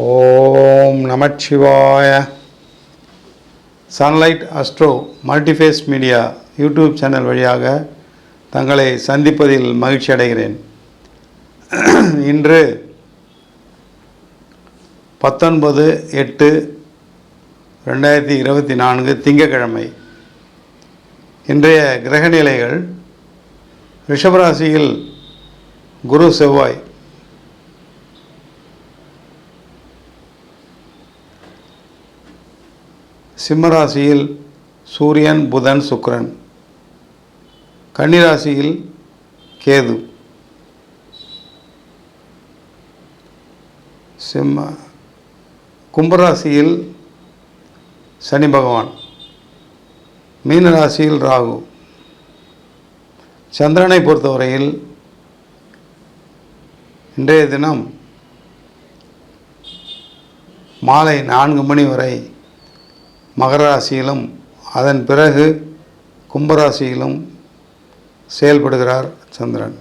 ஓம் நமச்சிவாய. Sunlight astro multiphase media YouTube channel வழியாக தங்களை சந்திப்பதில் மகிழ்ச்சி அடைகிறேன். இன்று 19/8/2024 திங்கட்கிழமை. இன்றைய கிரகநிலைகள்: ரிஷபராசியில் குரு செவ்வாய், சிம்மராசியில் சூரியன் புதன் சுக்கிரன், கன்னிராசியில் கேது, கும்பராசியில் சனி பகவான், மீனராசியில் ராகு. சந்திரனை பொறுத்தவரையில் இன்றைய தினம் மாலை 4 மணி வரை மகர ராசியிலும் அதன் பிறகு கும்பராசியிலும் செயல்படுகிறார் சந்திரன்.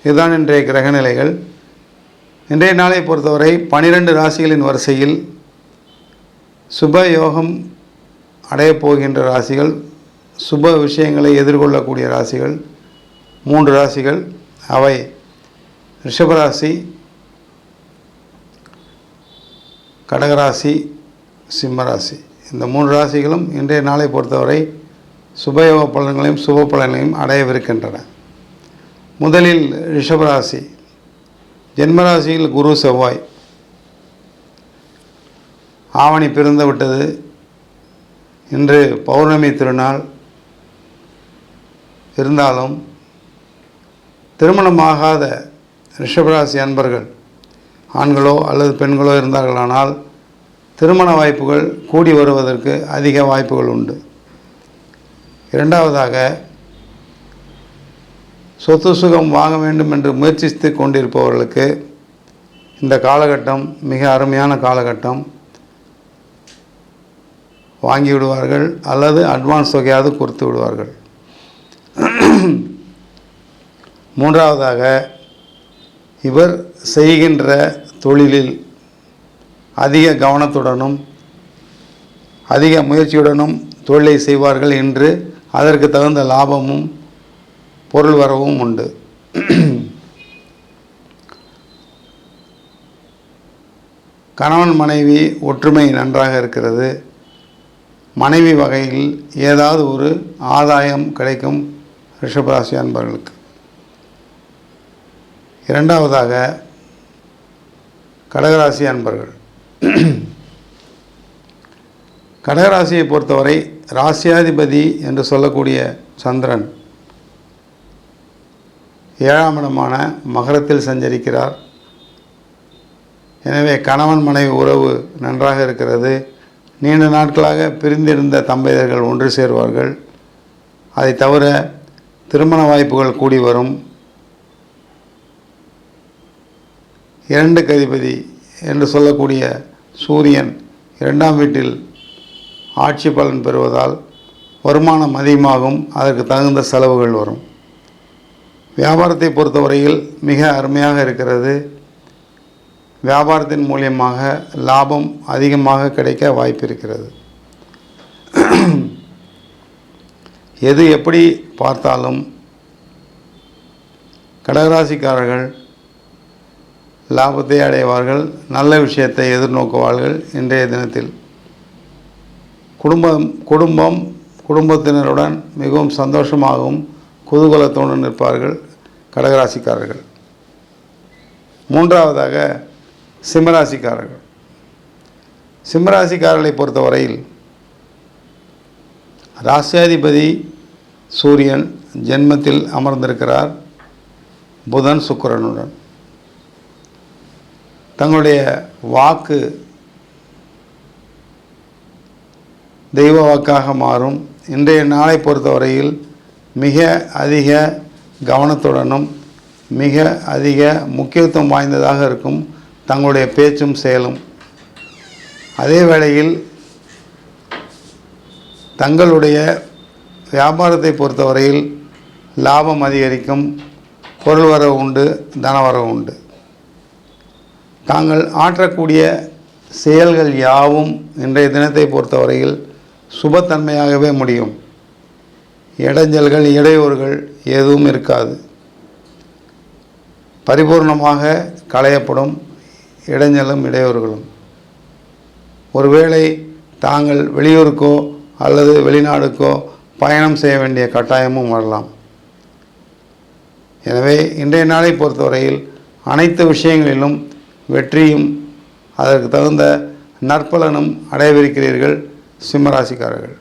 இதுதான் இன்றைய கிரகநிலைகள். இன்றைய நாளை பொறுத்தவரை 12 ராசிகளின் வரிசையில் சுப யோகம் அடையப் போகின்ற ராசிகள், சுப விஷயங்களை எதிர்கொள்ளக்கூடிய ராசிகள் 3 ராசிகள். அவை ரிஷபராசி, கடகராசி, சிம்மராசி. இந்த 3 ராசிகளும் இன்றைய நாளை பொறுத்தவரை சுபயோக பலன்களையும் சுப பலன்களையும் அடையவிருக்கின்றன. முதலில் ரிஷபராசி. ஜென்மராசியில் குரு செவ்வாய். ஆவணி பிறந்து விட்டது. இன்று பௌர்ணமி திருநாள். இருந்தாலும் திருமணமாகாத ரிஷபராசி அன்பர்கள், ஆண்களோ அல்லது பெண்களோ இருந்தார்களானால் திருமண வாய்ப்புகள் கூடி வருவதற்கு அதிக வாய்ப்புகள் உண்டு. இரண்டாவதாக, சொத்து சுகம் வாங்க வேண்டும் என்று முயற்சித்து கொண்டிருப்பவர்களுக்கு இந்த காலகட்டம் மிக அருமையான காலகட்டம். வாங்கி விடுவார்கள் அல்லது அட்வான்ஸ் தொகையாவது கொடுத்து விடுவார்கள். மூன்றாவதாக, இவர் செய்கின்ற தொழிலில் அதிக கவனத்துடனும் அதிக முயற்சியுடனும் தொழிலை செய்வார்கள் என்று அதற்கு தகுந்த லாபமும் பொருள் வரவும் உண்டு. கணவன் மனைவி ஒற்றுமை நன்றாக இருக்கிறது. மனைவி வகையில் ஏதாவது ஒரு ஆதாயம் கிடைக்கும் ரிஷபராசி அன்பர்களுக்கு. இரண்டாவதாக, கடகராசி அன்பர்கள். கடகராசியை பொறுத்தவரை ராசியாதிபதி என்று சொல்லக்கூடிய சந்திரன் 7ஆம் இடமான மகரத்தில் சஞ்சரிக்கிறார். எனவே கணவன் மனைவி உறவு நன்றாக இருக்கிறது. நீண்ட நாட்களாக பிரிந்திருந்த தம்பதியர்கள் ஒன்று சேருவார்கள். அதை தவிர திருமண வாய்ப்புகள் கூடி வரும். 2 அதிபதி என்று சொல்லக்கூடிய சூரியன் 2ஆம் வீட்டில் ஆட்சி பலன் பெறுவதால் வருமானம் அதிகமாகும். அதற்கு தகுந்த செலவுகள் வரும். வியாபாரத்தை பொறுத்தவரையில் மிக அருமையாக இருக்கிறது. வியாபாரத்தின் மூலியமாக லாபம் அதிகமாக கிடைக்க வாய்ப்பு இருக்கிறது. எது எப்படி பார்த்தாலும் கடகராசிக்காரர்கள் லாபத்தை அடைவார்கள். நல்ல விஷயத்தை எதிர்நோக்குவார்கள். இன்றைய தினத்தில் குடும்பத்தினருடன் மிகவும் சந்தோஷமாகவும் குதூகலத்துடன் இருப்பார்கள் கடகராசிக்காரர்கள். மூன்றாவதாக, சிம்மராசிக்காரர்கள். சிம்மராசிக்காரர்களை பொறுத்தவரையில் ராசியாதிபதி சூரியன் ஜென்மத்தில் அமர்ந்திருக்கிறார் புதன் சுக்கிரனுடன். தங்களுடைய வாக்கு தெய்வ வாக்காக மாறும். இன்றைய நாளை பொறுத்தவரையில் மிக அதிக கவனத்துடனும் மிக அதிக முக்கியத்துவம் வாய்ந்ததாக இருக்கும் தங்களுடைய பேச்சும் செயலும். அதே வேளையில் தங்களுடைய வியாபாரத்தை பொறுத்தவரையில் லாபம் அதிகரிக்கும். பொருள் வரவு உண்டு, தன வரவு உண்டு. தாங்கள் ஆற்றக்கூடிய செயல்கள் யாவும் இன்றைய தினத்தை பொறுத்தவரையில் சுபத்தன்மையாகவே முடியும். இடைஞ்சல்கள் இடையூறுகள் எதுவும் இருக்காது. பரிபூர்ணமாக களையப்படும் இடைஞ்சலும் இடையூறுகளும். ஒருவேளை தாங்கள் வெளியூருக்கோ அல்லது வெளிநாடுக்கோ பயணம் செய்ய வேண்டிய கட்டாயமும் வரலாம். எனவே இன்றைய நாளை பொறுத்தவரையில் அனைத்து விஷயங்களிலும் வெற்றியும் அதற்கு தகுந்த நற்பலனும் அடையவிருக்கிறீர்கள் சிம்மராசிக்காரர்கள்.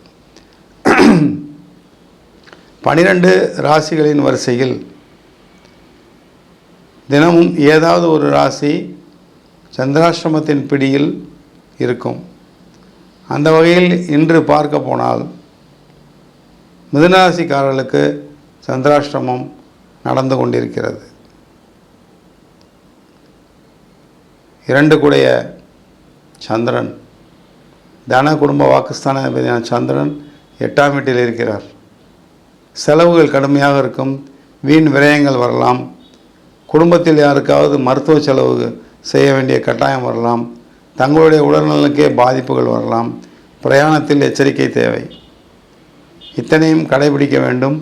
12 ராசிகளின் வரிசையில் தினமும் ஏதாவது ஒரு ராசி சந்திராஷ்டமத்தின் பிடியில் இருக்கும். அந்த வகையில் இன்று பார்க்க போனால் மிதுனராசிக்காரர்களுக்கு சந்திராஷ்டமம் நடந்து கொண்டிருக்கிறது. 2 கூடைய சந்திரன், தன குடும்ப வாக்குஸ்தான அதிபதியான சந்திரன் 8ஆம் வீட்டில் இருக்கிறார். செலவுகள் கடுமையாக இருக்கும். வீண் விரயங்கள் வரலாம். குடும்பத்தில் யாருக்காவது மருத்துவ செலவு செய்ய வேண்டிய கட்டாயம் வரலாம். தங்களுடைய உடல்நலனுக்கே பாதிப்புகள் வரலாம். பிரயாணத்தில் எச்சரிக்கை தேவை. இத்தனையும் கடைபிடிக்க வேண்டும்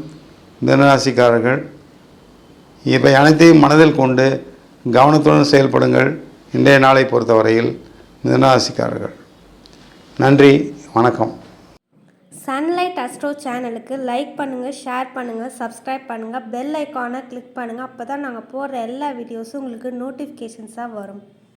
மிதுனராசிக்காரர்கள். இவை அனைத்தையும் மனதில் கொண்டு கவனத்துடன் செயல்படுங்கள் இன்றைய நாளை பொறுத்தவரையில் மிதுனராசிக்காரர்கள். நன்றி, வணக்கம். சன்லைட் அஸ்ட்ரோ சேனலுக்கு லைக் பண்ணுங்கள், ஷேர் பண்ணுங்கள், சப்ஸ்கிரைப் பண்ணுங்கள், பெல் ஐக்கானை கிளிக் பண்ணுங்கள். அப்போ தான் நாங்கள் போடுற எல்லா வீடியோஸும் உங்களுக்கு நோட்டிஃபிகேஷன்ஸாக வரும்.